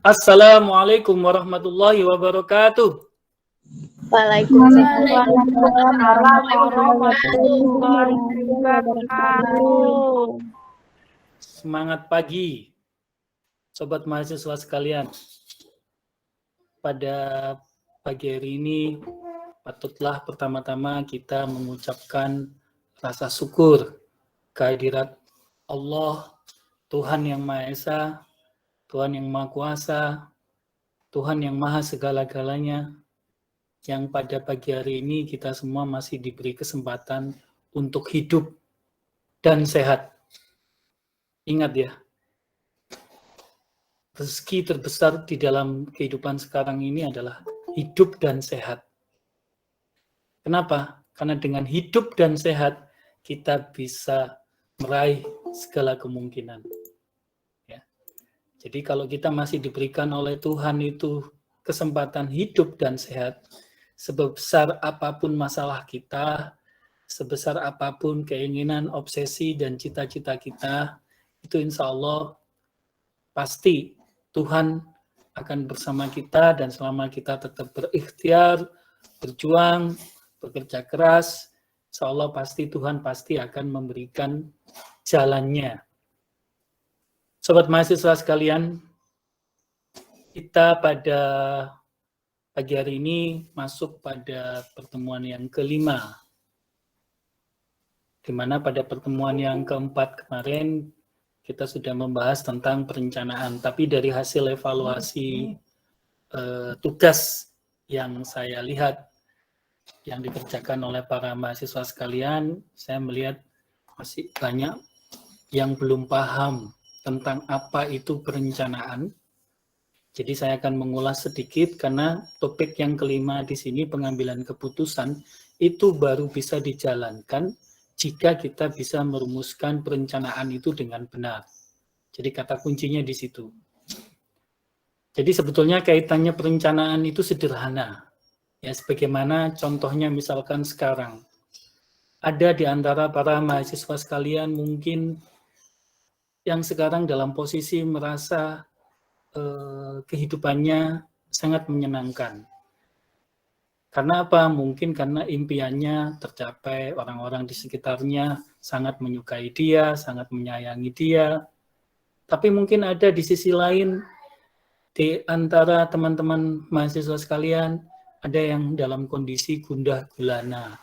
Assalamualaikum warahmatullahi wabarakatuh. Waalaikumsalam warahmatullahi wabarakatuh. Semangat pagi, sobat mahasiswa sekalian. Pada pagi hari ini, patutlah pertama-tama kita mengucapkan rasa syukur kehadirat Allah, Tuhan yang Maha Esa, Tuhan yang Maha Kuasa, Tuhan yang Maha Segala-galanya, yang pada pagi hari ini kita semua masih diberi kesempatan untuk hidup dan sehat. Ingat ya, rezeki terbesar di dalam kehidupan sekarang ini adalah hidup dan sehat. Kenapa? Karena dengan hidup dan sehat, kita bisa meraih segala kemungkinan. Ya. Jadi kalau kita masih diberikan oleh Tuhan itu kesempatan hidup dan sehat, sebesar apapun masalah kita, sebesar apapun keinginan, obsesi, dan cita-cita kita, itu insya Allah pasti Tuhan akan bersama kita, dan selama kita tetap berikhtiar, berjuang, bekerja keras, insya Allah pasti Tuhan pasti akan memberikan jalannya. Sobat mahasiswa sekalian, kita pada pagi hari ini masuk pada pertemuan yang kelima, di mana pada pertemuan yang keempat kemarin kita sudah membahas tentang perencanaan, tapi dari hasil evaluasi tugas yang saya lihat yang dikerjakan oleh para mahasiswa sekalian, saya melihat masih banyak yang belum paham tentang apa itu perencanaan. Jadi saya akan mengulas sedikit karena topik yang kelima di sini, pengambilan keputusan, itu baru bisa dijalankan jika kita bisa merumuskan perencanaan itu dengan benar. Jadi kata kuncinya di situ. Jadi sebetulnya kaitannya perencanaan itu sederhana. Ya, sebagaimana contohnya misalkan sekarang. Ada di antara para mahasiswa sekalian mungkin yang sekarang dalam posisi merasa kehidupannya sangat menyenangkan. Karena apa? Mungkin karena impiannya tercapai, orang-orang di sekitarnya sangat menyukai dia, sangat menyayangi dia. Tapi mungkin ada di sisi lain, di antara teman-teman mahasiswa sekalian, ada yang dalam kondisi gundah gulana,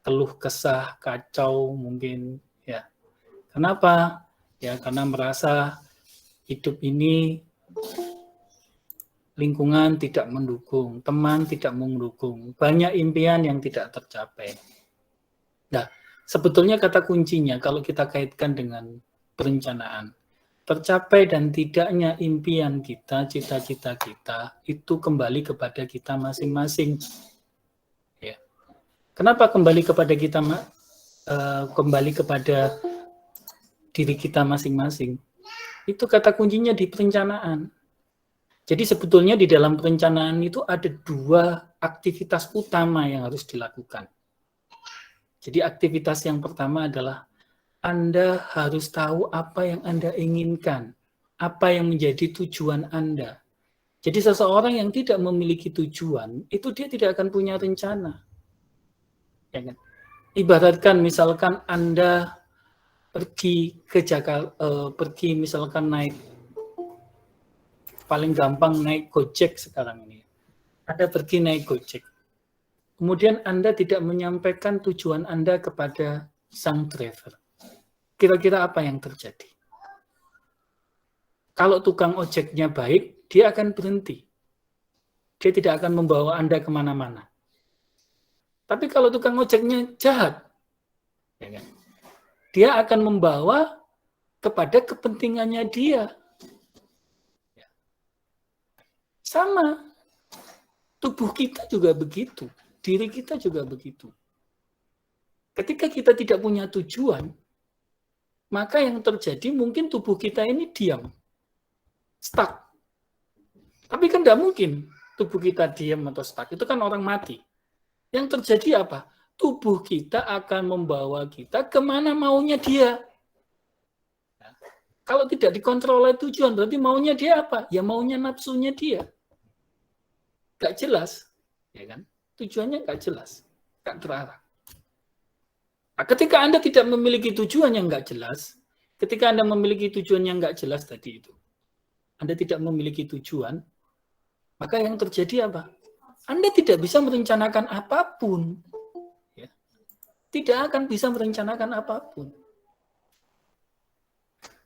keluh kesah, kacau mungkin. Ya. Kenapa? Ya karena merasa hidup ini lingkungan tidak mendukung, teman tidak mendukung, banyak impian yang tidak tercapai. Nah, sebetulnya kata kuncinya kalau kita kaitkan dengan perencanaan, tercapai dan tidaknya impian kita, cita-cita kita, itu kembali kepada kita masing-masing. Ya. Kenapa kembali kepada kita, kembali kepada diri kita masing-masing? Itu kata kuncinya di perencanaan. Jadi sebetulnya di dalam perencanaan itu ada dua aktivitas utama yang harus dilakukan. Jadi aktivitas yang pertama adalah Anda harus tahu apa yang Anda inginkan, apa yang menjadi tujuan Anda. Jadi seseorang yang tidak memiliki tujuan, itu dia tidak akan punya rencana. Ya kan? Ibaratkan misalkan Anda pergi ke Jakarta, pergi misalkan naik, paling gampang naik Gojek sekarang ini. Anda pergi naik Gojek. Kemudian Anda tidak menyampaikan tujuan Anda kepada sang driver. Kira-kira apa yang terjadi? Kalau tukang ojeknya baik, dia akan berhenti. Dia tidak akan membawa Anda kemana-mana. Tapi kalau tukang ojeknya jahat, ya kan? Dia akan membawa kepada kepentingannya dia. Sama, tubuh kita juga begitu, diri kita juga begitu. Ketika kita tidak punya tujuan, maka yang terjadi mungkin tubuh kita ini diam, stuck. Tapi kan tidak mungkin tubuh kita diam atau stuck, itu kan orang mati. Yang terjadi apa? Tubuh kita akan membawa kita kemana maunya dia. Kalau tidak dikontrol oleh tujuan, berarti maunya dia apa? Ya maunya nafsunya dia. Gak jelas, ya kan? Tujuannya gak jelas, gak terarah. Nah, ketika Anda tidak memiliki tujuan yang gak jelas, ketika Anda memiliki tujuan yang gak jelas tadi itu, Anda tidak memiliki tujuan, maka yang terjadi apa? Anda tidak bisa merencanakan apapun. Ya. Tidak akan bisa merencanakan apapun.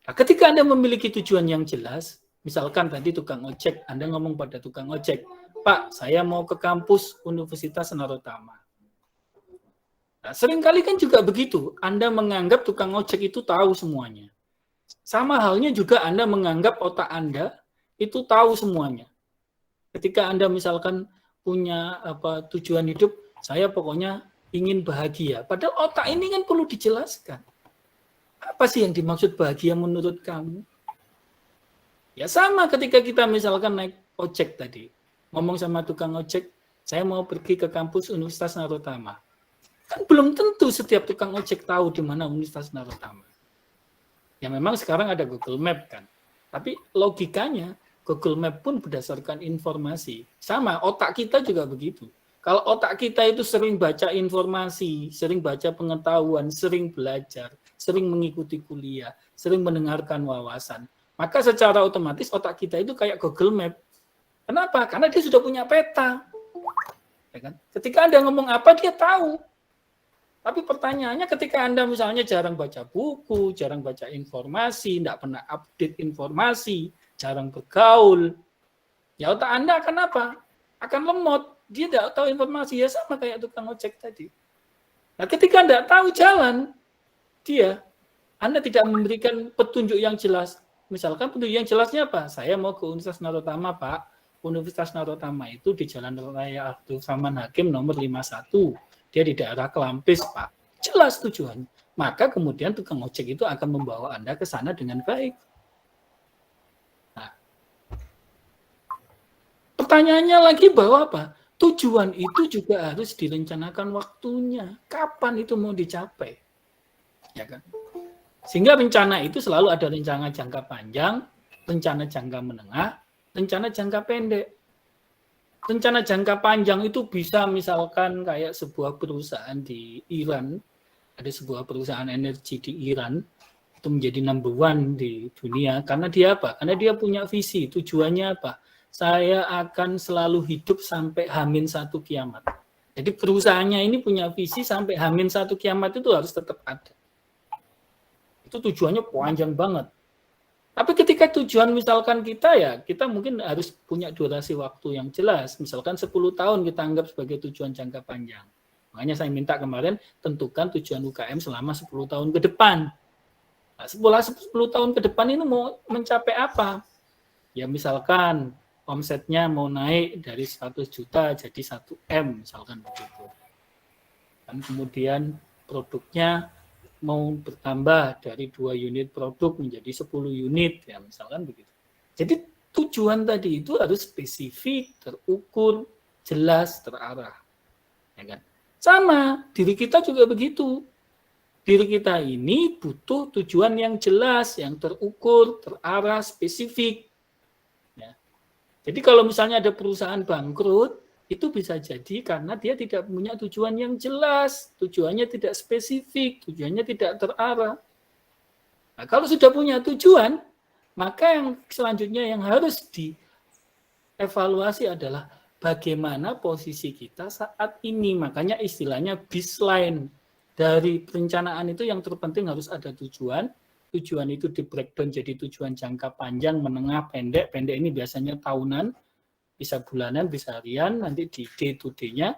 Nah, ketika Anda memiliki tujuan yang jelas, misalkan tadi tukang ojek, Anda ngomong pada tukang ojek, Pak, saya mau ke kampus Universitas Narotama. Nah, seringkali kan juga begitu, Anda menganggap tukang ojek itu tahu semuanya. Sama halnya juga Anda menganggap otak Anda itu tahu semuanya. Ketika Anda misalkan punya tujuan hidup, saya pokoknya ingin bahagia. Padahal otak ini kan perlu dijelaskan. Apa sih yang dimaksud bahagia menurut kamu? Ya sama ketika kita misalkan naik ojek tadi. Ngomong sama tukang ojek, saya mau pergi ke kampus Universitas Narotama. Kan belum tentu setiap tukang ojek tahu di mana Universitas Narotama. Ya memang sekarang ada Google Map kan. Tapi logikanya Google Map pun berdasarkan informasi. Sama, otak kita juga begitu. Kalau otak kita itu sering baca informasi, sering baca pengetahuan, sering belajar, sering mengikuti kuliah, sering mendengarkan wawasan, maka secara otomatis otak kita itu kayak Google Map. Kenapa? Karena dia sudah punya peta. Ya kan? Ketika Anda ngomong apa, dia tahu. Tapi pertanyaannya ketika Anda misalnya jarang baca buku, jarang baca informasi, tidak pernah update informasi, jarang bergaul, ya otak Anda akan apa? Akan lemot. Dia tidak tahu informasi, ya sama kayak tukang ojek tadi. Nah, ketika Anda tahu jalan, Anda tidak memberikan petunjuk yang jelas. Misalkan petunjuk yang jelasnya apa? Saya mau ke Universitas Narotama, Pak. Universitas Narotama itu di Jalan Raya Abdul Rahman Hakim nomor 51. Dia di daerah Kelampis, Pak. Jelas tujuannya. Maka kemudian tukang ojek itu akan membawa Anda ke sana dengan baik. Nah, pertanyaannya lagi bahwa apa? Tujuan itu juga harus direncanakan waktunya. Kapan itu mau dicapai? Ya kan? Sehingga rencana itu selalu ada rencana jangka panjang, rencana jangka menengah, rencana jangka pendek. Rencana jangka panjang itu bisa misalkan kayak sebuah perusahaan di Iran, ada sebuah perusahaan energi di Iran, itu menjadi number one di dunia. Karena dia apa? Karena dia punya visi, tujuannya apa? Saya akan selalu hidup sampai H-1 kiamat. Jadi perusahaannya ini punya visi sampai H-1 kiamat itu harus tetap ada. Itu tujuannya panjang banget. Tapi ketika tujuan misalkan kita mungkin harus punya durasi waktu yang jelas. Misalkan 10 tahun kita anggap sebagai tujuan jangka panjang. Makanya saya minta kemarin tentukan tujuan UKM selama 10 tahun ke depan. Nah, 10 tahun ke depan ini mau mencapai apa? Ya misalkan omsetnya mau naik dari 100 juta jadi 1 M misalkan begitu. Dan kemudian produknya mau bertambah dari 2 unit produk menjadi 10 unit ya misalkan begitu. Jadi tujuan tadi itu harus spesifik, terukur, jelas, terarah. Ya kan? Sama, diri kita juga begitu. Diri kita ini butuh tujuan yang jelas, yang terukur, terarah, spesifik. Ya. Jadi kalau misalnya ada perusahaan bangkrut, itu bisa jadi karena dia tidak punya tujuan yang jelas, tujuannya tidak spesifik, tujuannya tidak terarah. Nah, kalau sudah punya tujuan, maka yang selanjutnya yang harus dievaluasi adalah bagaimana posisi kita saat ini. Makanya istilahnya baseline. Dari perencanaan itu yang terpenting harus ada tujuan. Tujuan itu di breakdown jadi tujuan jangka panjang, menengah, pendek. Pendek ini biasanya tahunan, bisa bulanan, bisa harian, nanti di day to day-nya.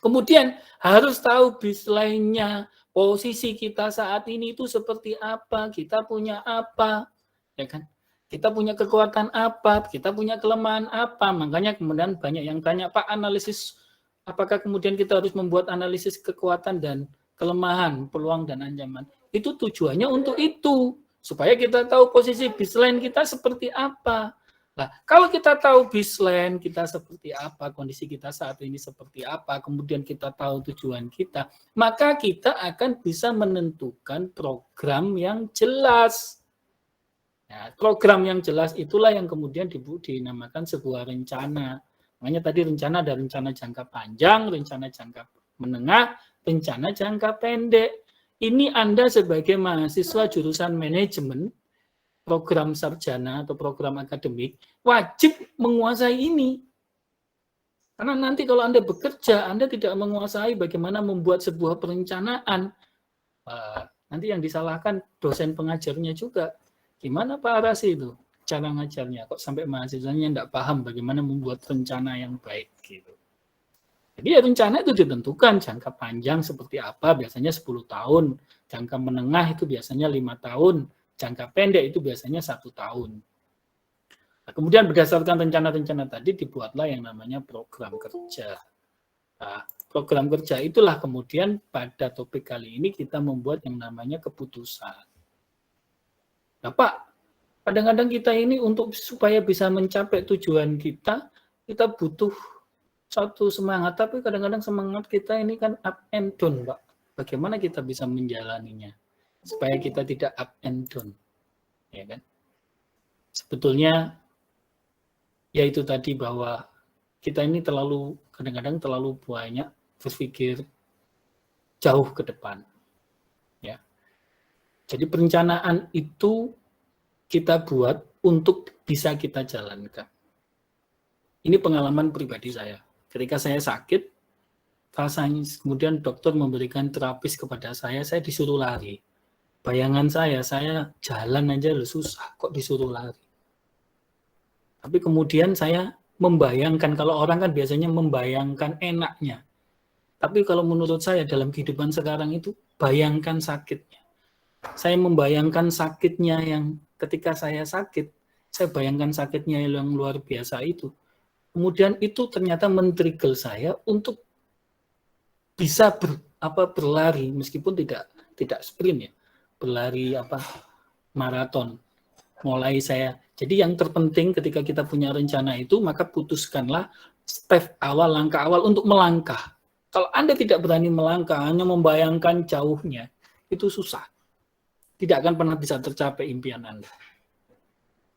Kemudian harus tahu baseline-nya, posisi kita saat ini itu seperti apa, kita punya apa, ya kan? Kita punya kekuatan apa, kita punya kelemahan apa. Makanya kemudian banyak yang tanya, Pak, analisis, apakah kemudian kita harus membuat analisis kekuatan dan kelemahan, peluang dan ancaman? Itu tujuannya untuk itu, supaya kita tahu posisi baseline kita seperti apa. Nah, kalau kita tahu baseline kita seperti apa, kondisi kita saat ini seperti apa, kemudian kita tahu tujuan kita, maka kita akan bisa menentukan program yang jelas. Nah, program yang jelas itulah yang kemudian dinamakan sebuah rencana. Makanya tadi rencana ada rencana jangka panjang, rencana jangka menengah, rencana jangka pendek. Ini Anda sebagai mahasiswa jurusan manajemen, program sarjana atau program akademik, wajib menguasai ini. Karena nanti kalau Anda bekerja, Anda tidak menguasai bagaimana membuat sebuah perencanaan. Nanti yang disalahkan dosen pengajarnya juga. Gimana Pak Arasi itu cara ngajarnya? Kok sampai mahasiswanya tidak paham bagaimana membuat rencana yang baik gitu. Jadi ya rencana itu ditentukan jangka panjang seperti apa, biasanya 10 tahun. Jangka menengah itu biasanya 5 tahun. Jangka pendek itu biasanya 1 tahun. Nah, kemudian berdasarkan rencana-rencana tadi dibuatlah yang namanya program kerja. Nah, program kerja itulah kemudian pada topik kali ini kita membuat yang namanya keputusan. Nah, Pak, kadang-kadang kita ini untuk supaya bisa mencapai tujuan kita butuh satu semangat, tapi kadang-kadang semangat kita ini kan up and down, Pak. Bagaimana kita bisa menjalaninya supaya kita tidak up and down, ya kan? Sebetulnya ya itu tadi bahwa kita ini kadang-kadang terlalu banyak berpikir jauh ke depan, ya. Jadi perencanaan itu kita buat untuk bisa kita jalankan. Ini pengalaman pribadi saya. Ketika saya sakit, rasanya kemudian dokter memberikan terapis kepada saya disuruh lari. Bayangan saya jalan aja susah, kok disuruh lari. Tapi kemudian saya membayangkan, kalau orang kan biasanya membayangkan enaknya. Tapi kalau menurut saya dalam kehidupan sekarang itu, bayangkan sakitnya. Saya membayangkan sakitnya yang ketika saya sakit, saya bayangkan sakitnya yang luar biasa itu. Kemudian itu ternyata men-trigger saya untuk bisa berlari meskipun tidak sprint ya, berlari maraton. Mulai saya. Jadi yang terpenting ketika kita punya rencana itu, maka putuskanlah step awal, langkah awal untuk melangkah. Kalau Anda tidak berani melangkah, hanya membayangkan jauhnya, itu susah. Tidak akan pernah bisa tercapai impian Anda.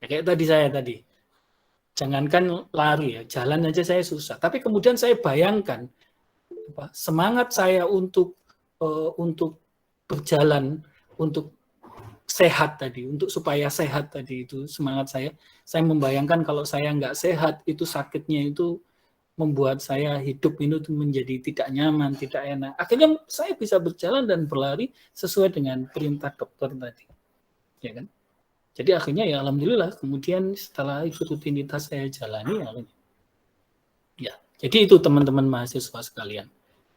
Ya, kayak saya tadi. Jangankan lari ya, jalan aja saya susah. Tapi kemudian saya bayangkan semangat saya untuk berjalan, untuk sehat tadi, untuk supaya sehat tadi itu semangat saya. Saya membayangkan kalau saya nggak sehat, itu sakitnya itu membuat saya hidup ini menjadi tidak nyaman, tidak enak. Akhirnya saya bisa berjalan dan berlari sesuai dengan perintah dokter tadi, ya kan? Jadi akhirnya ya alhamdulillah. Kemudian setelah itu rutinitas saya jalani, ya. Jadi itu teman-teman mahasiswa sekalian.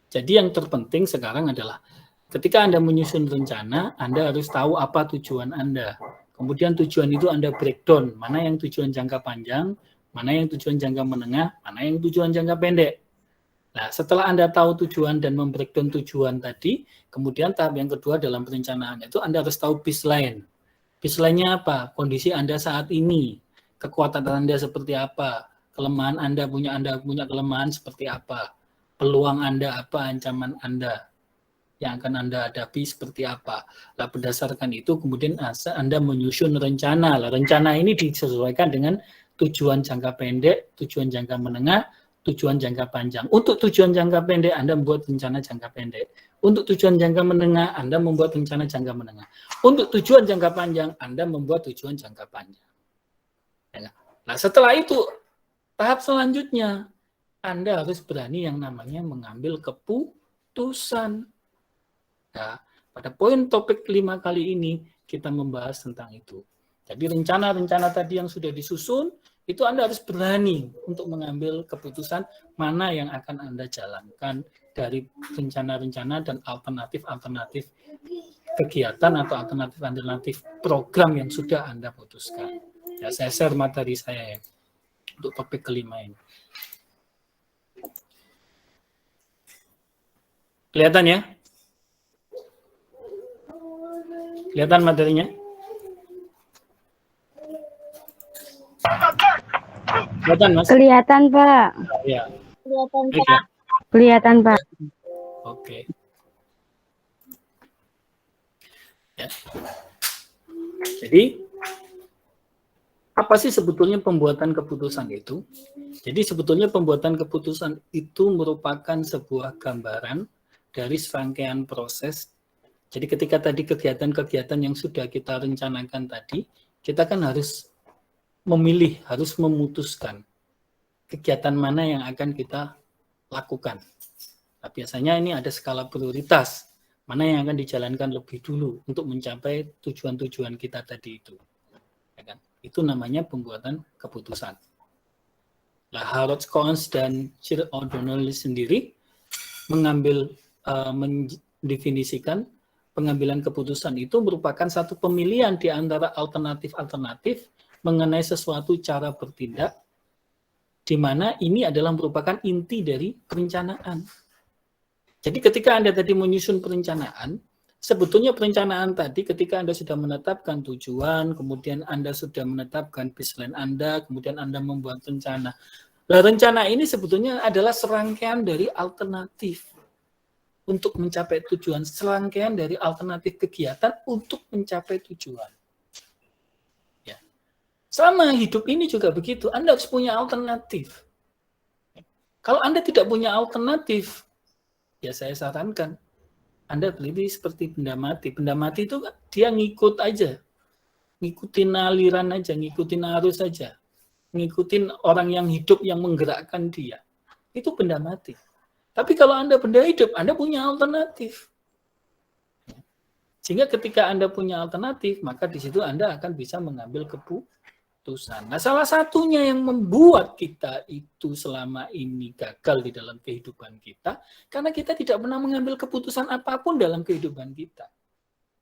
Jadi yang terpenting sekarang adalah ketika Anda menyusun rencana, Anda harus tahu apa tujuan Anda. Kemudian tujuan itu Anda breakdown, mana yang tujuan jangka panjang, mana yang tujuan jangka menengah, mana yang tujuan jangka pendek. Nah, setelah Anda tahu tujuan dan membreakdown tujuan tadi, kemudian tahap yang kedua dalam perencanaan itu Anda harus tahu baseline. Baseline-nya apa? Kondisi Anda saat ini, kekuatan Anda seperti apa, kelemahan Anda punya kelemahan seperti apa, peluang Anda apa, ancaman Anda yang akan Anda hadapi seperti apa. Nah, berdasarkan itu kemudian Anda menyusun rencana. Rencana ini disesuaikan dengan tujuan jangka pendek, tujuan jangka menengah, tujuan jangka panjang. Untuk tujuan jangka pendek Anda membuat rencana jangka pendek. Untuk tujuan jangka menengah Anda membuat rencana jangka menengah. Untuk tujuan jangka panjang Anda membuat tujuan jangka panjang. Nah, setelah itu tahap selanjutnya Anda harus berani yang namanya mengambil keputusan. Nah, pada poin topik 5 kali ini kita membahas tentang itu. Jadi rencana-rencana tadi yang sudah disusun, itu Anda harus berani untuk mengambil keputusan mana yang akan Anda jalankan dari rencana-rencana dan alternatif-alternatif kegiatan atau alternatif-alternatif program yang sudah Anda putuskan. Ya, saya share materi saya ya, untuk topik kelima ini. Kelihatan ya? Kelihatan materinya? Kelihatan, Mas? Kelihatan, Pak. Ya. Kelihatan, Pak. Kelihatan, Pak. Oke. Ya. Jadi Apa sih sebetulnya pembuatan keputusan itu? Jadi sebetulnya pembuatan keputusan itu merupakan sebuah gambaran dari serangkaian proses. Jadi ketika tadi kegiatan-kegiatan yang sudah kita rencanakan tadi, kita kan harus memilih, harus memutuskan kegiatan mana yang akan kita lakukan. Nah, biasanya ini ada skala prioritas, mana yang akan dijalankan lebih dulu untuk mencapai tujuan-tujuan kita tadi itu. Ya kan? Itu namanya pembuatan keputusan. Nah, Harold Coons dan Sir O'Donnell sendiri mendefinisikan pengambilan keputusan itu merupakan satu pemilihan di antara alternatif-alternatif mengenai sesuatu cara bertindak, di mana ini adalah merupakan inti dari perencanaan. Jadi ketika Anda tadi menyusun perencanaan, sebetulnya perencanaan tadi ketika Anda sudah menetapkan tujuan, kemudian Anda sudah menetapkan baseline Anda, kemudian Anda membuat rencana. Nah, rencana ini sebetulnya adalah serangkaian dari alternatif untuk mencapai tujuan, serangkaian dari alternatif kegiatan untuk mencapai tujuan. Ya. Sama hidup ini juga begitu, Anda harus punya alternatif. Kalau Anda tidak punya alternatif, ya saya sarankan Anda beli seperti benda mati. Benda mati itu dia ngikut aja, ngikutin aliran aja, ngikutin arus aja, ngikutin orang yang hidup yang menggerakkan dia. Itu benda mati. Tapi kalau Anda benda hidup, Anda punya alternatif. Sehingga ketika Anda punya alternatif, maka di situ Anda akan bisa mengambil keputusan. Nah, salah satunya yang membuat kita itu selama ini gagal di dalam kehidupan kita, karena kita tidak pernah mengambil keputusan apapun dalam kehidupan kita.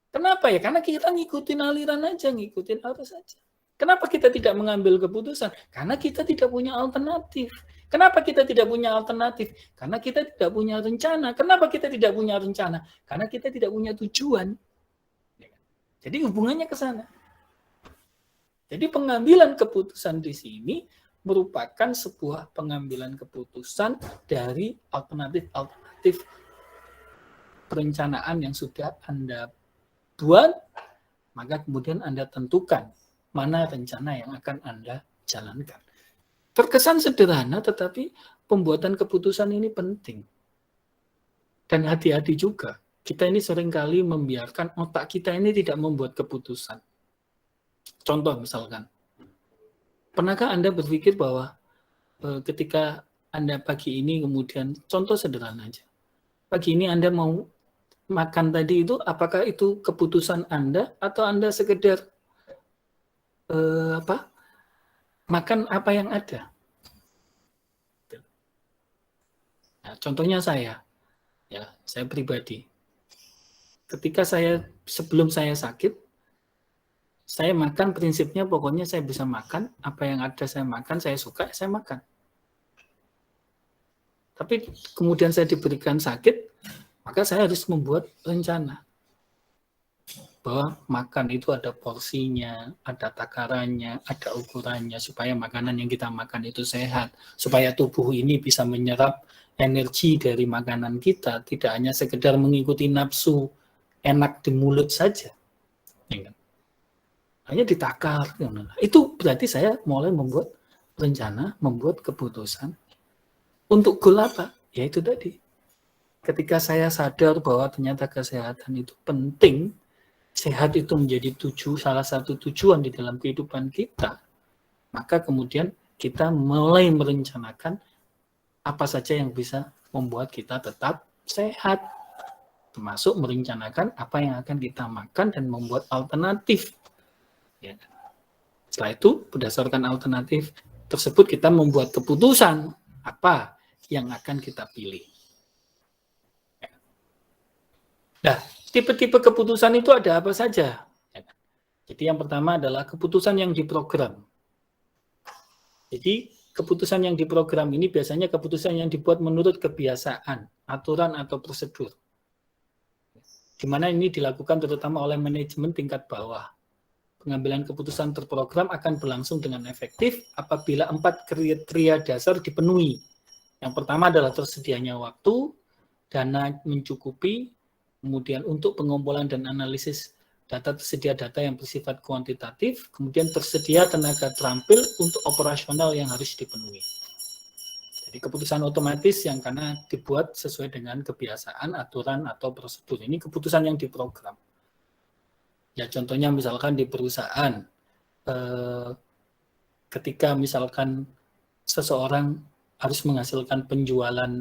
Kenapa ya? Karena kita ngikutin aliran aja, ngikutin arus aja. Kenapa kita tidak mengambil keputusan? Karena kita tidak punya alternatif. Kenapa kita tidak punya alternatif? Karena kita tidak punya rencana. Kenapa kita tidak punya rencana? Karena kita tidak punya tujuan. Jadi hubungannya ke sana. Jadi pengambilan keputusan di sini merupakan sebuah pengambilan keputusan dari alternatif-alternatif perencanaan yang sudah Anda buat, maka kemudian Anda tentukan mana rencana yang akan Anda jalankan. Terkesan sederhana, tetapi pembuatan keputusan ini penting. Dan hati-hati juga. Kita ini seringkali membiarkan otak kita ini tidak membuat keputusan. Contoh misalkan, pernahkah Anda berpikir bahwa ketika Anda pagi ini kemudian, contoh sederhana aja, pagi ini Anda mau makan tadi itu, apakah itu keputusan Anda atau Anda sekedar makan apa yang ada? Nah, contohnya saya pribadi, ketika sebelum saya sakit, saya makan prinsipnya pokoknya saya bisa makan, apa yang ada saya makan, saya suka, saya makan. Tapi kemudian saya diberikan sakit, maka saya harus membuat rencana. Bahwa makan itu ada porsinya, ada takarannya, ada ukurannya, supaya makanan yang kita makan itu sehat. Supaya tubuh ini bisa menyerap energi dari makanan kita, tidak hanya sekedar mengikuti nafsu enak di mulut saja. Hanya ditakar. Itu berarti saya mulai membuat rencana, membuat keputusan untuk goal apa? Ya itu tadi. Ketika saya sadar bahwa ternyata kesehatan itu penting, sehat itu menjadi salah satu tujuan di dalam kehidupan kita, maka kemudian kita mulai merencanakan apa saja yang bisa membuat kita tetap sehat, termasuk merencanakan apa yang akan kita makan dan membuat alternatif. Ya. Setelah itu, berdasarkan alternatif tersebut, kita membuat keputusan apa yang akan kita pilih. Nah, tipe-tipe keputusan itu ada apa saja? Jadi yang pertama adalah keputusan yang diprogram. Jadi keputusan yang diprogram ini biasanya keputusan yang dibuat menurut kebiasaan, aturan atau prosedur. Di mana ini dilakukan terutama oleh manajemen tingkat bawah. Pengambilan keputusan terprogram akan berlangsung dengan efektif apabila 4 kriteria dasar dipenuhi. Yang pertama adalah tersedianya waktu, dana mencukupi, kemudian untuk pengumpulan dan analisis tersedia data yang bersifat kuantitatif, kemudian tersedia tenaga terampil untuk operasional yang harus dipenuhi. Jadi keputusan otomatis yang karena dibuat sesuai dengan kebiasaan, aturan, atau prosedur. Ini keputusan yang diprogram. Ya contohnya misalkan di perusahaan, ketika misalkan seseorang harus menghasilkan penjualan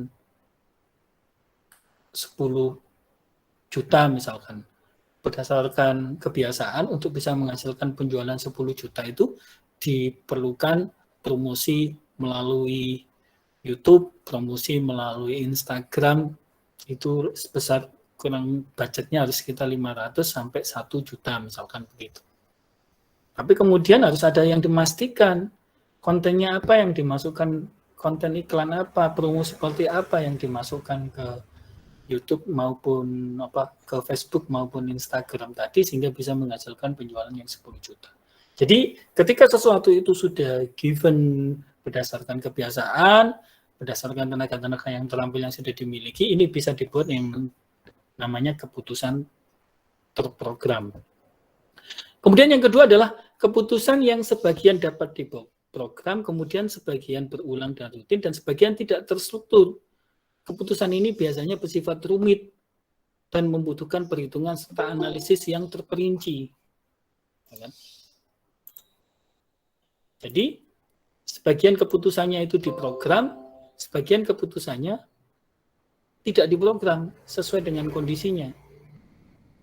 10 juta misalkan, berdasarkan kebiasaan untuk bisa menghasilkan penjualan 10 juta itu diperlukan promosi melalui YouTube, promosi melalui Instagram, itu sebesar kurang budgetnya harus sekitar 500 sampai 1 juta misalkan begitu. Tapi kemudian harus ada yang dipastikan kontennya apa yang dimasukkan, konten iklan apa, promo seperti apa yang dimasukkan ke YouTube maupun ke Facebook maupun Instagram tadi sehingga bisa menghasilkan penjualan yang 10 juta. Jadi ketika sesuatu itu sudah given berdasarkan kebiasaan, berdasarkan tenaga-tenaga yang terampil yang sudah dimiliki, ini bisa dibuat yang namanya keputusan terprogram. Kemudian yang kedua adalah keputusan yang sebagian dapat diprogram, kemudian sebagian berulang dan rutin, dan sebagian tidak terstruktur. Keputusan ini biasanya bersifat rumit dan membutuhkan perhitungan serta analisis yang terperinci. Jadi, sebagian keputusannya itu diprogram, sebagian keputusannya tidak diprogram sesuai dengan kondisinya.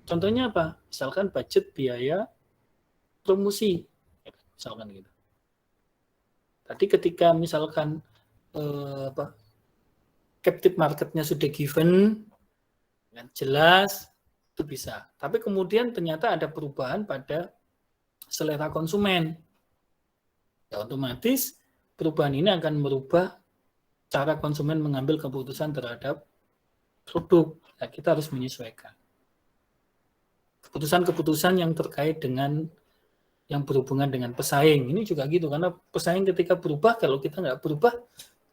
Contohnya apa? Misalkan budget biaya promosi, misalkan gitu. Tadi ketika misalkan captive marketnya sudah given, jelas, itu bisa. Tapi kemudian ternyata ada perubahan pada selera konsumen. Ya, otomatis perubahan ini akan merubah cara konsumen mengambil keputusan terhadap produk. Nah, kita harus menyesuaikan. Keputusan-keputusan yang terkait dengan yang berhubungan dengan pesaing. Ini juga gitu, karena pesaing ketika berubah, kalau kita nggak berubah,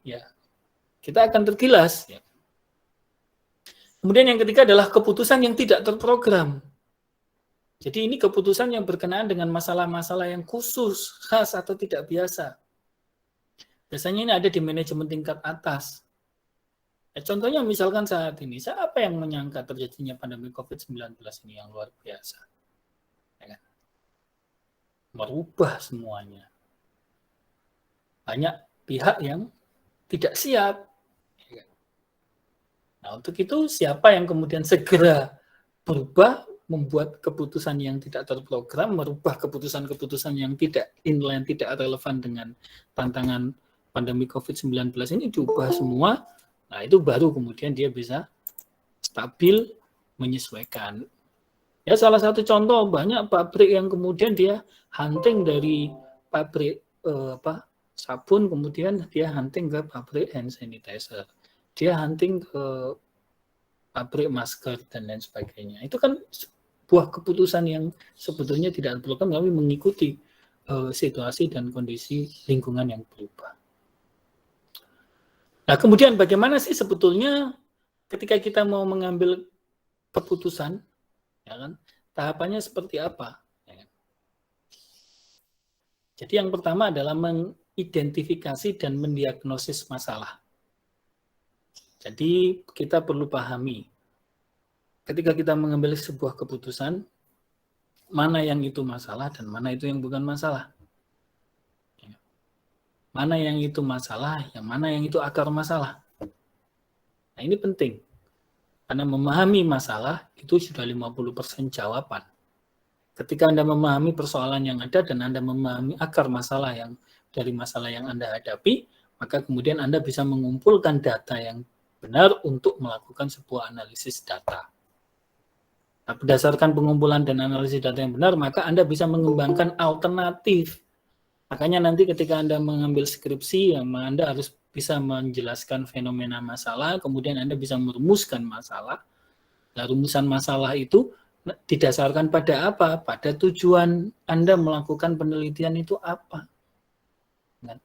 ya kita akan tergilas. Ya. Kemudian yang ketiga adalah keputusan yang tidak terprogram. Jadi ini keputusan yang berkenaan dengan masalah-masalah yang khusus, khas, atau tidak biasa. Biasanya ini ada di manajemen tingkat atas. Ya, contohnya misalkan saat ini, siapa yang menyangka terjadinya pandemi COVID-19 ini yang luar biasa? Ya kan? Merubah semuanya. Banyak pihak yang tidak siap. Ya kan? Nah, untuk itu siapa yang kemudian segera berubah, membuat keputusan yang tidak terprogram, merubah keputusan-keputusan yang tidak inline, tidak relevan dengan tantangan pandemi COVID-19 ini diubah semua. Nah, itu baru kemudian dia bisa stabil, menyesuaikan. Ya, salah satu contoh banyak pabrik yang kemudian dia hunting dari pabrik sabun, kemudian dia hunting ke pabrik hand sanitizer. Dia hunting ke pabrik masker dan lain sebagainya. Itu kan buah keputusan yang sebetulnya tidak diperlukan, tapi mengikuti situasi dan kondisi lingkungan yang berubah. Nah, kemudian bagaimana sih sebetulnya ketika kita mau mengambil keputusan, ya kan? Tahapannya seperti apa? Ya kan? Jadi yang pertama adalah mengidentifikasi dan mendiagnosis masalah. Jadi kita perlu pahami, ketika kita mengambil sebuah keputusan, mana yang itu masalah dan mana itu yang bukan masalah. Mana yang itu masalah, yang mana yang itu akar masalah. Nah, ini penting. Karena memahami masalah itu sudah 50% jawaban. Ketika Anda memahami persoalan yang ada dan Anda memahami akar masalah yang dari masalah yang Anda hadapi, maka kemudian Anda bisa mengumpulkan data yang benar untuk melakukan sebuah analisis data. Nah, berdasarkan pengumpulan dan analisis data yang benar, maka Anda bisa mengembangkan alternatif. Makanya nanti ketika Anda mengambil skripsi, Anda harus bisa menjelaskan fenomena masalah, kemudian Anda bisa merumuskan masalah. Nah, rumusan masalah itu didasarkan pada apa? Pada tujuan Anda melakukan penelitian itu apa? Nah,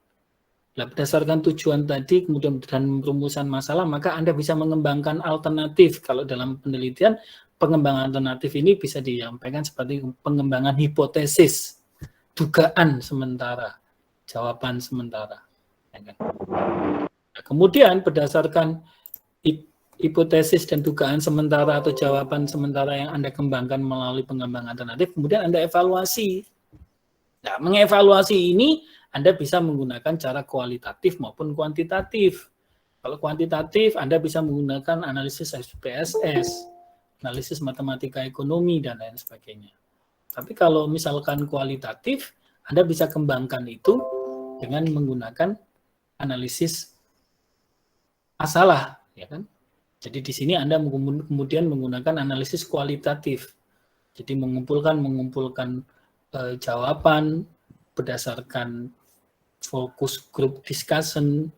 berdasarkan tujuan tadi, kemudian dan rumusan masalah, maka Anda bisa mengembangkan alternatif. Kalau dalam penelitian, pengembangan alternatif ini bisa disampaikan seperti pengembangan hipotesis, dugaan sementara, jawaban sementara. Nah, kemudian berdasarkan hipotesis dan dugaan sementara atau jawaban sementara yang Anda kembangkan melalui pengembangan alternatif, kemudian Anda evaluasi. Nah, mengevaluasi ini Anda bisa menggunakan cara kualitatif maupun kuantitatif. Kalau kuantitatif, Anda bisa menggunakan analisis SPSS, analisis matematika ekonomi, dan lain sebagainya. Tapi kalau misalkan kualitatif, Anda bisa kembangkan itu dengan menggunakan analisis masalah, ya kan? Jadi di sini Anda kemudian menggunakan analisis kualitatif. Jadi mengumpulkan jawaban berdasarkan focus group discussion,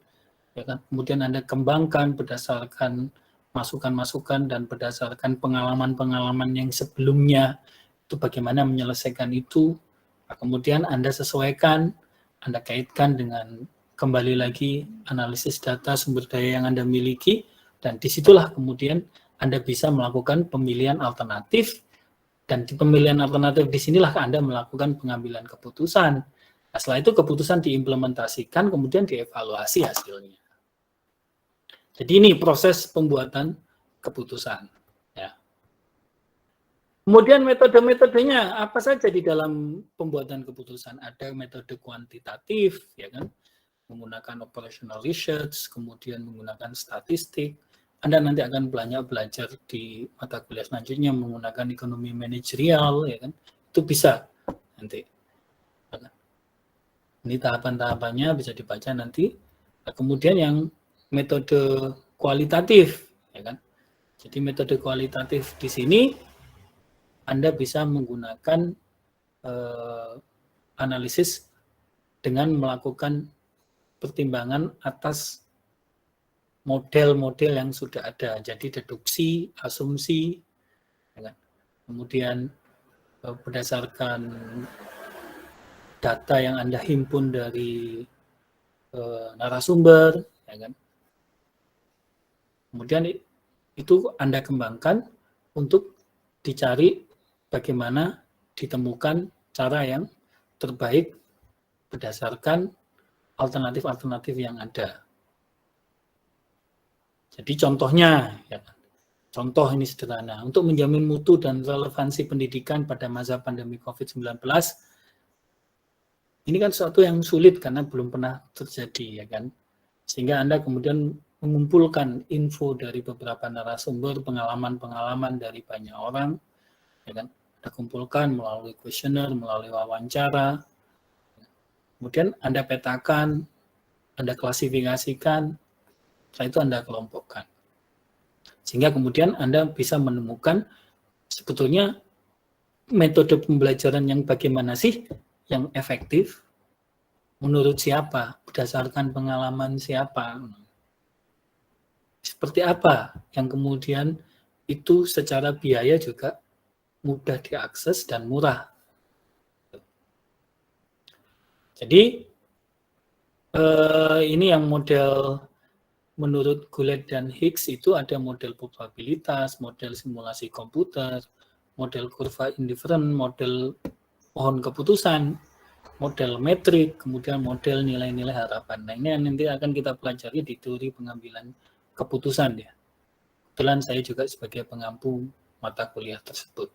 ya kan? Kemudian Anda kembangkan berdasarkan masukan-masukan dan berdasarkan pengalaman-pengalaman yang sebelumnya itu bagaimana menyelesaikan itu. Nah, kemudian Anda sesuaikan, Anda kaitkan dengan kembali lagi analisis data sumber daya yang Anda miliki, dan disitulah kemudian Anda bisa melakukan pemilihan alternatif, dan di pemilihan alternatif disinilah Anda melakukan pengambilan keputusan. Nah, setelah itu keputusan diimplementasikan, kemudian dievaluasi hasilnya. Jadi ini proses pembuatan keputusan. Ya. Kemudian metode-metodenya apa saja di dalam pembuatan keputusan? Ada metode kuantitatif, ya kan, menggunakan operational research, kemudian menggunakan statistik. Anda nanti akan belajar di mata kuliah selanjutnya menggunakan ekonomi manajerial, ya kan, itu bisa nanti. Ini tahapan-tahapannya bisa dibaca nanti. Nah, kemudian yang metode kualitatif, ya kan. Jadi metode kualitatif di sini Anda bisa menggunakan analisis dengan melakukan pertimbangan atas model-model yang sudah ada. Jadi deduksi, asumsi, ya kan. Kemudian berdasarkan data yang Anda himpun dari narasumber, ya kan. Kemudian itu Anda kembangkan untuk dicari bagaimana ditemukan cara yang terbaik berdasarkan alternatif-alternatif yang ada. Jadi contohnya, ya, contoh ini sederhana, untuk menjamin mutu dan relevansi pendidikan pada masa pandemi COVID-19, ini kan sesuatu yang sulit karena belum pernah terjadi, ya kan. Sehingga Anda kemudian mengumpulkan info dari beberapa narasumber, pengalaman-pengalaman dari banyak orang, ya kan. Anda kumpulkan melalui kuesioner, melalui wawancara. Kemudian Anda petakan, Anda klasifikasikan, setelah itu Anda kelompokkan. Sehingga kemudian Anda bisa menemukan sebetulnya metode pembelajaran yang bagaimana sih yang efektif, menurut siapa, berdasarkan pengalaman siapa, seperti apa yang kemudian itu secara biaya juga mudah diakses dan murah. Jadi ini yang model menurut Goulet dan Hicks itu ada model probabilitas, model simulasi komputer, model kurva indifferent, model pohon keputusan, model metrik, kemudian model nilai-nilai harapan. Nah, ini nanti akan kita pelajari di teori pengambilan keputusan ya. Kebetulan saya juga sebagai pengampu mata kuliah tersebut.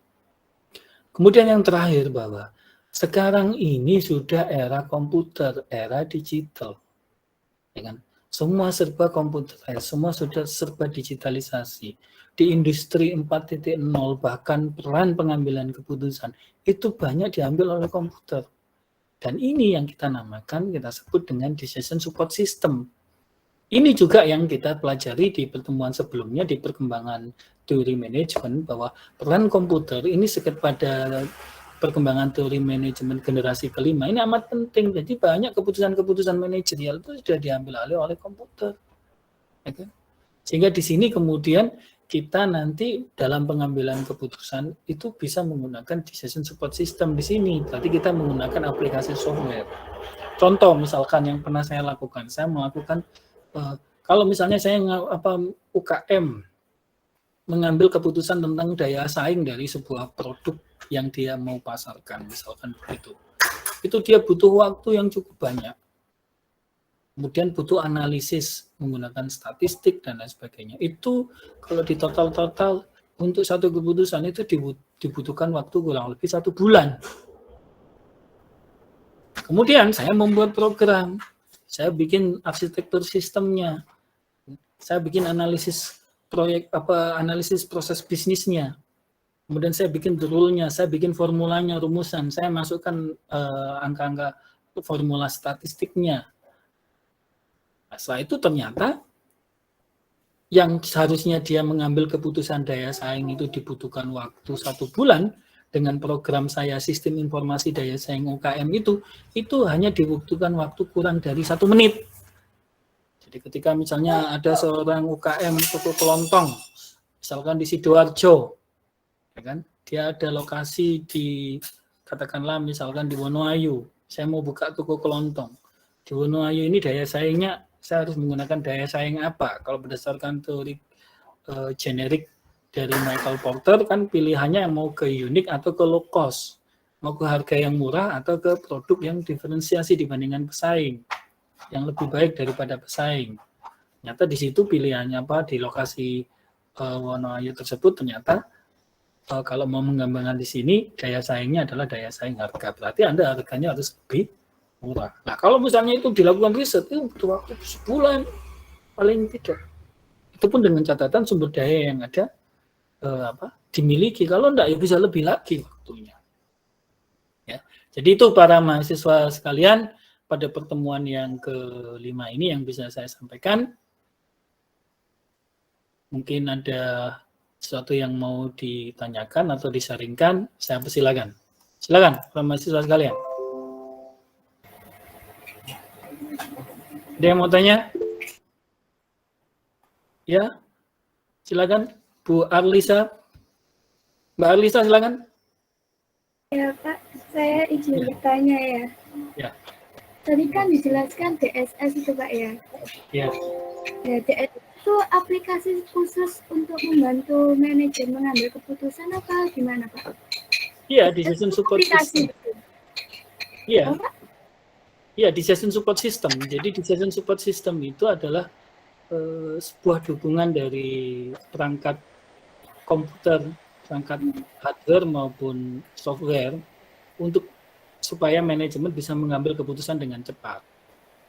Kemudian yang terakhir bahwa sekarang ini sudah era komputer, era digital. Ya kan? Semua serba komputerized, semua sudah serba digitalisasi. Di industri 4.0 bahkan peran pengambilan keputusan itu banyak diambil oleh komputer. Dan ini yang kita namakan, kita sebut dengan decision support system. Ini juga yang kita pelajari di pertemuan sebelumnya di perkembangan teori manajemen, bahwa peran komputer ini pada perkembangan teori manajemen generasi kelima ini amat penting. Jadi banyak keputusan-keputusan manajerial itu sudah diambil alih oleh komputer. Ya kan? Sehingga di sini kemudian kita nanti dalam pengambilan keputusan itu bisa menggunakan decision support system di sini. Berarti kita menggunakan aplikasi software. Contoh misalkan yang pernah saya lakukan, saya melakukan kalau misalnya saya UKM mengambil keputusan tentang daya saing dari sebuah produk yang dia mau pasarkan, misalkan begitu. Itu dia butuh waktu yang cukup banyak. Kemudian butuh analisis menggunakan statistik dan lain sebagainya. Itu kalau di total untuk satu keputusan itu dibutuhkan waktu kurang lebih 1 bulan. Kemudian saya membuat program, saya bikin arsitektur sistemnya, saya bikin analisis analisis proses bisnisnya. Kemudian saya bikin rule-nya, saya bikin formulanya, rumusan, saya masukkan angka-angka formula statistiknya. Nah, setelah itu ternyata yang seharusnya dia mengambil keputusan daya saing itu dibutuhkan waktu 1 bulan, dengan program saya sistem informasi daya saing UKM itu hanya dibutuhkan waktu kurang dari 1 menit. Jadi ketika misalnya ada seorang UKM toko kelontong, misalkan di Sidoarjo, ya kan, dia ada lokasi di katakanlah misalkan di Wonoayu, saya mau buka toko kelontong. Di Wonoayu ini daya saingnya saya harus menggunakan daya saing apa? Kalau berdasarkan teori generik dari Michael Porter kan pilihannya yang mau ke unik atau ke low cost, mau ke harga yang murah atau ke produk yang diferensiasi dibandingkan pesaing, yang lebih baik daripada pesaing. Ternyata di situ pilihannya apa di lokasi Wonoayu tersebut ternyata kalau mau mengembangkan di sini daya saingnya adalah daya saing harga. Berarti Anda harganya harus lebih murah. Nah, kalau misalnya itu dilakukan riset, itu butuh waktu sebulan paling tidak. Itu pun dengan catatan sumber daya yang ada dimiliki. Kalau enggak ya bisa lebih lagi waktunya. Ya. Jadi itu para mahasiswa sekalian pada pertemuan yang ke-5 ini yang bisa saya sampaikan. Mungkin ada sesuatu yang mau ditanyakan atau disaringkan, saya persilakan. Silakan para mahasiswa sekalian. Ada yang mau tanya? Ya, silakan Bu Arlisa. Mbak Arlisa, silakan. Ya Pak, saya izin bertanya ya. Ya. Tadi kan dijelaskan DSS itu Pak ya. Ya. Ya DSS itu aplikasi khusus untuk membantu manajer mengambil keputusan apa gimana Pak? Iya, decision support system. Iya. Iya, decision support system. Jadi decision support system itu adalah sebuah dukungan dari perangkat komputer, perangkat hardware maupun software untuk supaya manajemen bisa mengambil keputusan dengan cepat.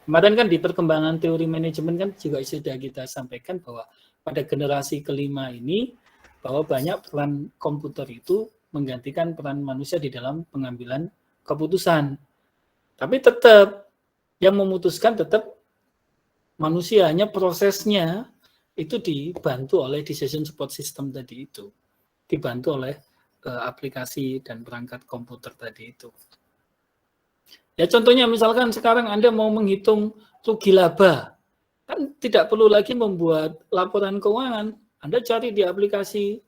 Kemarin kan di perkembangan teori manajemen kan juga sudah kita sampaikan bahwa pada generasi kelima ini bahwa banyak peran komputer itu menggantikan peran manusia di dalam pengambilan keputusan. Tapi tetap yang memutuskan tetap manusia, hanya prosesnya itu dibantu oleh decision support system tadi itu. Dibantu oleh aplikasi dan perangkat komputer tadi itu. Ya contohnya misalkan sekarang Anda mau menghitung rugi laba, kan tidak perlu lagi membuat laporan keuangan. Anda cari di aplikasi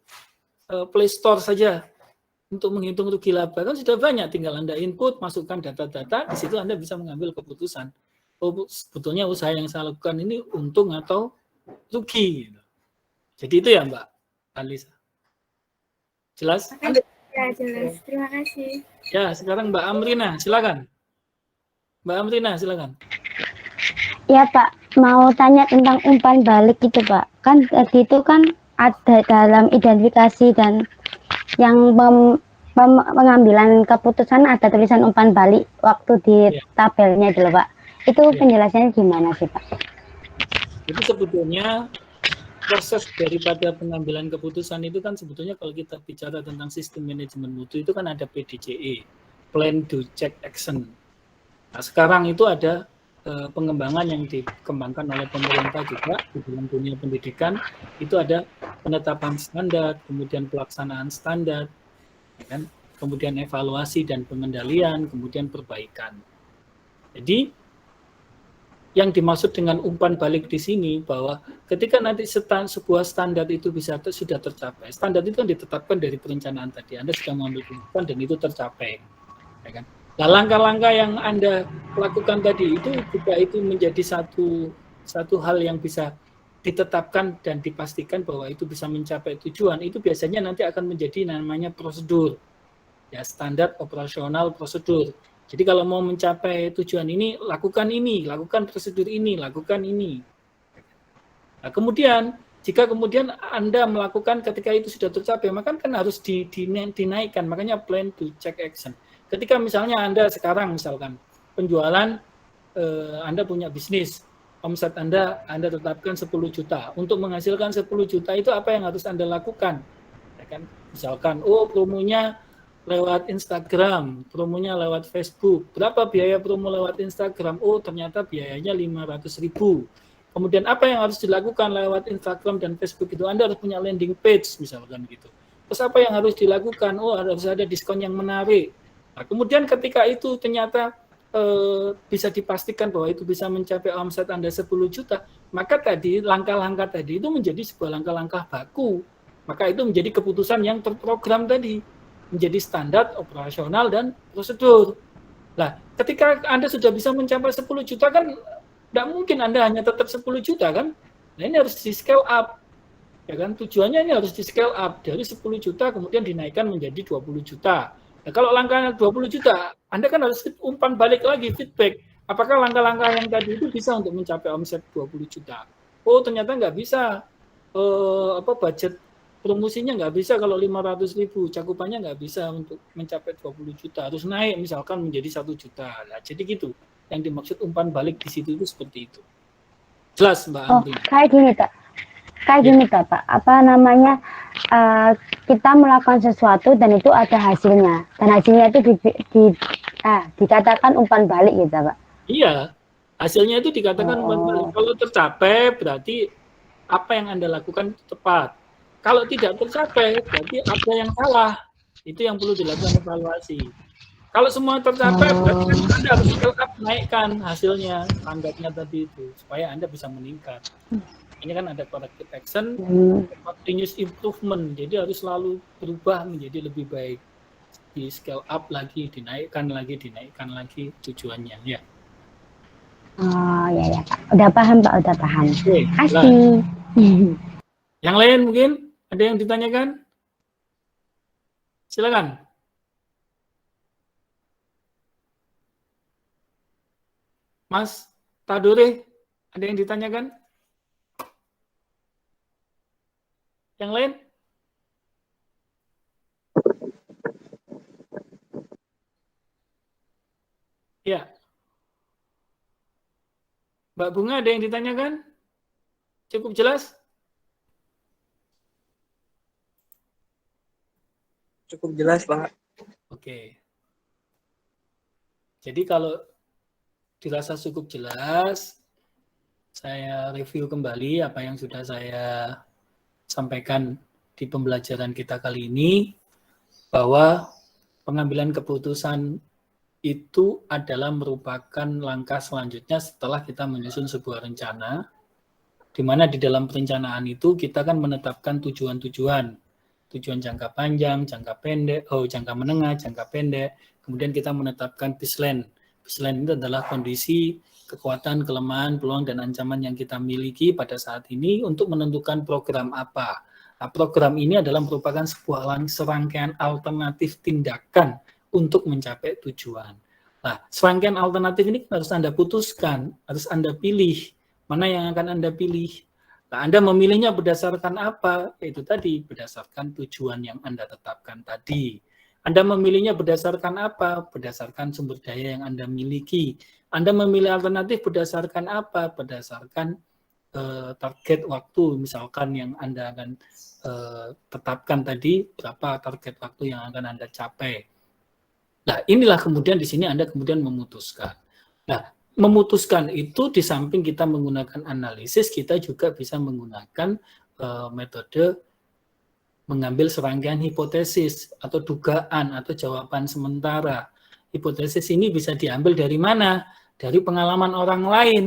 Play Store saja untuk menghitung rugi laba, kan sudah banyak, tinggal Anda input, masukkan data-data, di situ Anda bisa mengambil keputusan. Oh, sebetulnya usaha yang saya lakukan ini untung atau rugi. Jadi itu ya Mbak Alisa. Jelas? Ya jelas, terima kasih. Ya, sekarang Mbak Amrina, silakan. Mbak Amrina, silakan. Ya Pak, mau tanya tentang umpan balik itu Pak. Kan tadi itu kan ada dalam identifikasi dan yang pengambilan keputusan ada tulisan umpan balik waktu di tabelnya dulu Pak. Itu penjelasannya gimana sih Pak? Jadi sebetulnya proses daripada pengambilan keputusan itu kan sebetulnya kalau kita bicara tentang sistem manajemen mutu itu kan ada PDCE, Plan, Do, Check, Action. Nah, sekarang itu ada pengembangan yang dikembangkan oleh pemerintah juga di dalam dunia pendidikan, itu ada penetapan standar, kemudian pelaksanaan standar, ya kan? Kemudian evaluasi dan pengendalian, kemudian perbaikan. Jadi yang dimaksud dengan umpan balik di sini bahwa ketika nanti sebuah standar itu sudah tercapai, standar itu kan ditetapkan dari perencanaan tadi, Anda sudah mengambil keputusan dan itu tercapai, ya kan? Nah, langkah-langkah yang Anda lakukan tadi itu juga itu menjadi satu hal yang bisa ditetapkan dan dipastikan bahwa itu bisa mencapai tujuan, itu biasanya nanti akan menjadi namanya prosedur, ya, standar operasional prosedur. Jadi kalau mau mencapai tujuan ini, lakukan prosedur ini, lakukan ini. Nah, kemudian jika kemudian Anda melakukan ketika itu sudah tercapai, maka kan harus dinaikkan. Makanya plan to check action. Ketika misalnya Anda sekarang misalkan penjualan, Anda punya bisnis, omset Anda tetapkan 10 juta. Untuk menghasilkan 10 juta itu apa yang harus Anda lakukan? Ya kan? Misalkan, promonya lewat Instagram, promonya lewat Facebook. Berapa biaya promo lewat Instagram? Ternyata biayanya 500.000. Kemudian apa yang harus dilakukan lewat Instagram dan Facebook itu? Anda harus punya landing page misalkan gitu. Terus apa yang harus dilakukan? Harus ada diskon yang menarik. Nah, kemudian ketika itu ternyata bisa dipastikan bahwa itu bisa mencapai omset Anda 10 juta, maka tadi langkah-langkah tadi itu menjadi sebuah langkah-langkah baku. Maka itu menjadi keputusan yang terprogram tadi, menjadi standar operasional dan prosedur. Nah, ketika Anda sudah bisa mencapai 10 juta kan tidak mungkin Anda hanya tetap 10 juta kan? Nah, ini harus di scale up. Ya kan? Tujuannya ini harus di scale up dari 10 juta kemudian dinaikkan menjadi 20 juta. Nah, kalau langkahnya 20 juta, Anda kan harus umpan balik lagi feedback. Apakah langkah-langkah yang tadi itu bisa untuk mencapai omset 20 juta? Ternyata nggak bisa. Budget promosinya nggak bisa kalau 500.000, cakupannya nggak bisa untuk mencapai 20 juta. Harus naik misalkan menjadi 1 juta. Nah, jadi gitu. Yang dimaksud umpan balik di situ itu seperti itu. Jelas, Mbak Amri? Kayak gini, Pak. Gini, Pak. Apa namanya, kita melakukan sesuatu dan itu ada hasilnya. Dan hasilnya itu dikatakan umpan balik gitu, Pak. Iya, hasilnya itu dikatakan umpan balik. Kalau tercapai, berarti apa yang Anda lakukan itu tepat. Kalau tidak tercapai, berarti ada yang salah. Itu yang perlu dilakukan evaluasi. Kalau semua tercapai, berarti Anda harus scale up, naikkan hasilnya, standarnya tadi itu, supaya Anda bisa meningkat. Ini kan ada corrective action, continuous improvement, jadi harus selalu berubah menjadi lebih baik. Di scale up lagi, dinaikkan lagi tujuannya, ya. Ya, Pak. Udah paham, Pak, udah paham. Oke, asik. Yang lain mungkin ada yang ditanyakan? Silakan. Mas Tadure, ada yang ditanyakan? Yang lain? Ya. Mbak Bunga, ada yang ditanyakan? Cukup jelas? Cukup jelas, Pak. Oke. Jadi kalau dirasa cukup jelas, saya review kembali apa yang sudah saya sampaikan di pembelajaran kita kali ini, bahwa pengambilan keputusan itu adalah merupakan langkah selanjutnya setelah kita menyusun sebuah rencana, di mana di dalam perencanaan itu kita kan menetapkan tujuan jangka panjang, jangka pendek, jangka menengah, jangka pendek, kemudian kita menetapkan baseline. Baseline itu adalah kondisi, kekuatan, kelemahan, peluang, dan ancaman yang kita miliki pada saat ini untuk menentukan program apa. Nah, program ini adalah merupakan sebuah serangkaian alternatif tindakan untuk mencapai tujuan. Nah, serangkaian alternatif ini harus Anda putuskan, harus Anda pilih, mana yang akan Anda pilih. Nah, Anda memilihnya berdasarkan apa? Itu tadi, berdasarkan tujuan yang Anda tetapkan tadi. Anda memilihnya berdasarkan apa? Berdasarkan sumber daya yang Anda miliki. Anda memilih alternatif berdasarkan apa? Berdasarkan target waktu, misalkan yang Anda akan tetapkan tadi, berapa target waktu yang akan Anda capai. Nah, inilah kemudian di sini Anda kemudian memutuskan. Nah, memutuskan itu di samping kita menggunakan analisis, kita juga bisa menggunakan metode mengambil serangkaian hipotesis atau dugaan atau jawaban sementara. Hipotesis ini bisa diambil dari mana? Dari pengalaman orang lain,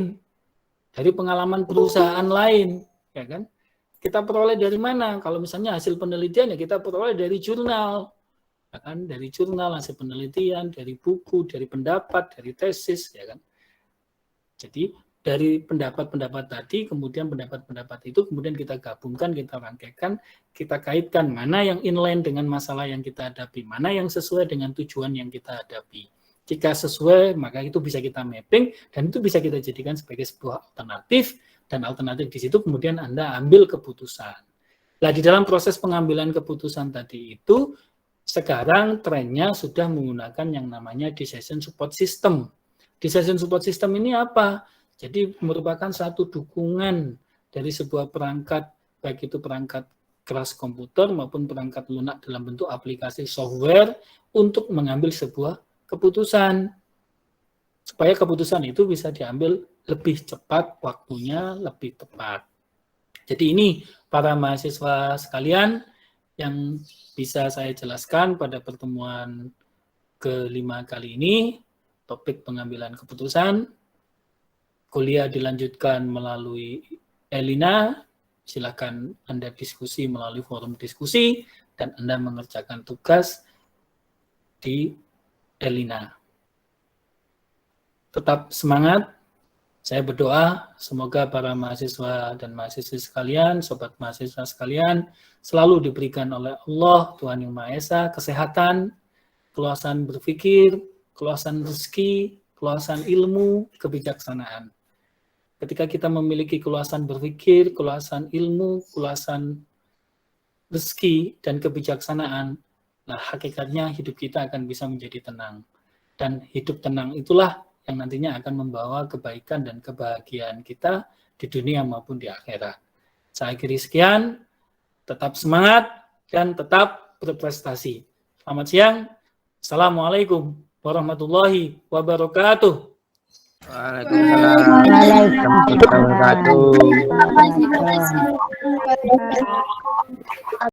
dari pengalaman perusahaan lain, ya kan? Kita peroleh dari mana? Kalau misalnya hasil penelitian ya kita peroleh dari jurnal, ya kan? Dari jurnal, hasil penelitian, dari buku, dari pendapat, dari tesis, ya kan? Jadi dari pendapat-pendapat tadi, kemudian pendapat-pendapat itu kemudian kita gabungkan, kita rangkaikan, kita kaitkan mana yang inline dengan masalah yang kita hadapi, mana yang sesuai dengan tujuan yang kita hadapi. Jika sesuai, maka itu bisa kita mapping, dan itu bisa kita jadikan sebagai sebuah alternatif, dan alternatif di situ kemudian Anda ambil keputusan. Nah, di dalam proses pengambilan keputusan tadi itu, sekarang trennya sudah menggunakan yang namanya decision support system. Decision support system ini apa? Jadi merupakan satu dukungan dari sebuah perangkat, baik itu perangkat keras komputer maupun perangkat lunak dalam bentuk aplikasi software untuk mengambil sebuah keputusan. Supaya keputusan itu bisa diambil lebih cepat, waktunya lebih tepat. Jadi ini para mahasiswa sekalian yang bisa saya jelaskan pada pertemuan ke-5 kali ini, topik pengambilan keputusan. Kuliah dilanjutkan melalui Elina, silakan Anda diskusi melalui forum diskusi, dan Anda mengerjakan tugas di Elina. Tetap semangat, saya berdoa semoga para mahasiswa dan mahasiswi sekalian, sobat mahasiswa sekalian, selalu diberikan oleh Allah, Tuhan Yang Maha Esa, kesehatan, keluasan berpikir, keluasan rezeki, keluasan ilmu, kebijaksanaan. Ketika kita memiliki keluasan berpikir, keluasan ilmu, keluasan rezeki, dan kebijaksanaan, nah hakikatnya hidup kita akan bisa menjadi tenang. Dan hidup tenang itulah yang nantinya akan membawa kebaikan dan kebahagiaan kita di dunia maupun di akhirat. Saya akhiri sekian, tetap semangat dan tetap berprestasi. Selamat siang. Assalamualaikum warahmatullahi wabarakatuh. Waalaikumsalam warahmatullahi wabarakatuh.